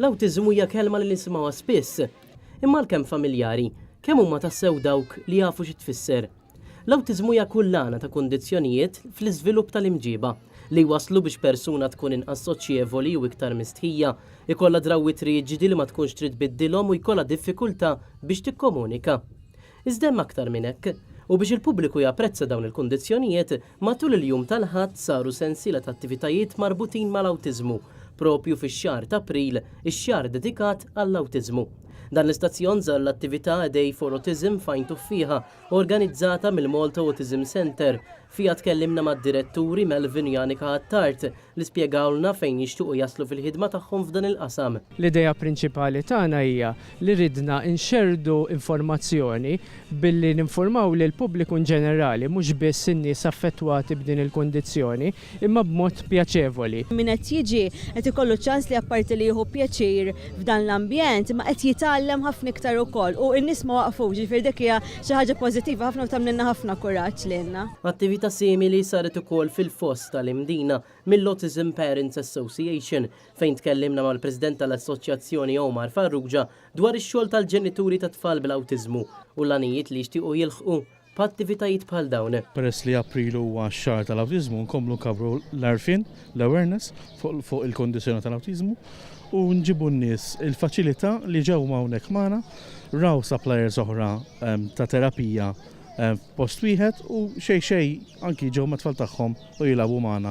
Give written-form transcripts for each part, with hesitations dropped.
L-awtiżmu hija kelma li nisimgħuha spiss, imma l-kemm familjari, kemm huma tassew dawk li jafu xi tfisser. L-awtiżmu hija kullana ta' kundizzjonijiet fl-iżvilupp tal-imġiba li waslu biex persuna tkun inqas soċjevoli u iktar mistħija, ikollha drawwiet riġidi li ma tkunx trid tbiddilhom u jkollha diffikultà biex tikkomunika. Iżda hemm aktar minn hekk, u biex il-pubbliku japprezza dawn il-kundizzjonijiet, matul il-jum tal-Ħadd saru sensiela ta' attivitajiet marbutin mal-awtiżmu, propju fix-xahar ta' April, ix-xahar dedikat għall-awtiżmu. Dan l-istazzjon żar l-attività A Day for Autism Find Fiha, organizzata mill-Malta Autism Center. Fija tkellimna mad-diretturi Melvin u Janika Attart li spjegawlna fejn jixtuqu jaslu fil-ħidma tagħhom f'dan il-qasam. L-idea prinċipali tagħna hija li ridna nxerdu informazzjoni billi ninformaw lil pubbliku ġenerali mhux biss in-nies affettwati b'din il-kundizzjoni imma b'mod pjaċevoli. Min qed jiġi qed ikollu ċans li apparti li jieħu pjaċir f'dan l-ambjent ma qed jitgħallem ħafna iktar ukoll u n-nies ma waqfux, ġifier dik hija xi ħaġa pożittiva ħafna u tagħmilna ħafna kuraġġ lilna. Attività simili saret ukoll fil-fost tal-imdina mill-Autism Parents Association fejn tkellimna mal-President tal-Assoċjazzjoni Omar Farrugia dwar ix-xogħol tal-ġenituri ta' tfal bil-awtiżmu u l-għanijiet li jixtiequ jilħqu b'attivitajiet bħal dawn. Peress li April huwa x-xahar tal-awtiżmu nkomplu nkabru l-arfin, l-awareness fuq il-kondizzjoni tal-awtiżmu u nġibu n-nies il-faċilità li ġew hawnhekk magħna raw suppliers oħra ta' terapija post wieħed u xejn anki ġew mat-tfal tagħhom u jilagħbu magħna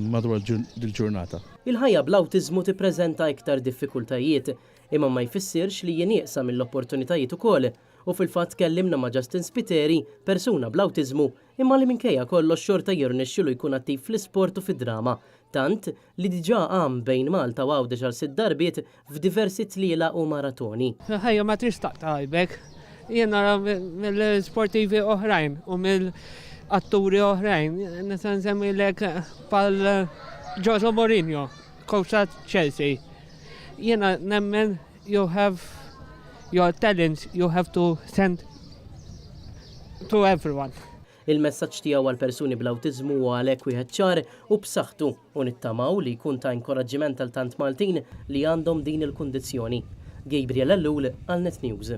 madwar il-ġurnata. Il-ħajja bl-awtiżmu tippreżenta iktar diffikultajiet imma ma jfissirx li jenieqsa mill-opportunitajiet ukoll u fil-fatt kellimna ma' Justin Spiteri, persuna bl-awtiżmu imma li minkejja kollox xorta jirnexxielu jkun attiv fl-isport u fid-drama, tant li diġà għam bejn Malta u Għawdex għal 6 darbiet f'diversi tliela u maratoni. Ħajja ma tristaq tajbek. Jien nara mill-sportivi oħrajn u mill-atturi oħrajn. Nisa nsemmilek pal Jose Mourinho, coach at Chelsea. Jiena nemmen you have your talents you have to send to everyone. Il-messaġġ tiegħu għal persuni bl-awtiżmu huwa għalhekk wieħed ċar u b'saħħtu u nittamaw li jkun ta' inkoraġġiment għal tant Maltin li għandhom din il-kundizzjoni. Gabriel Allul għal Net News.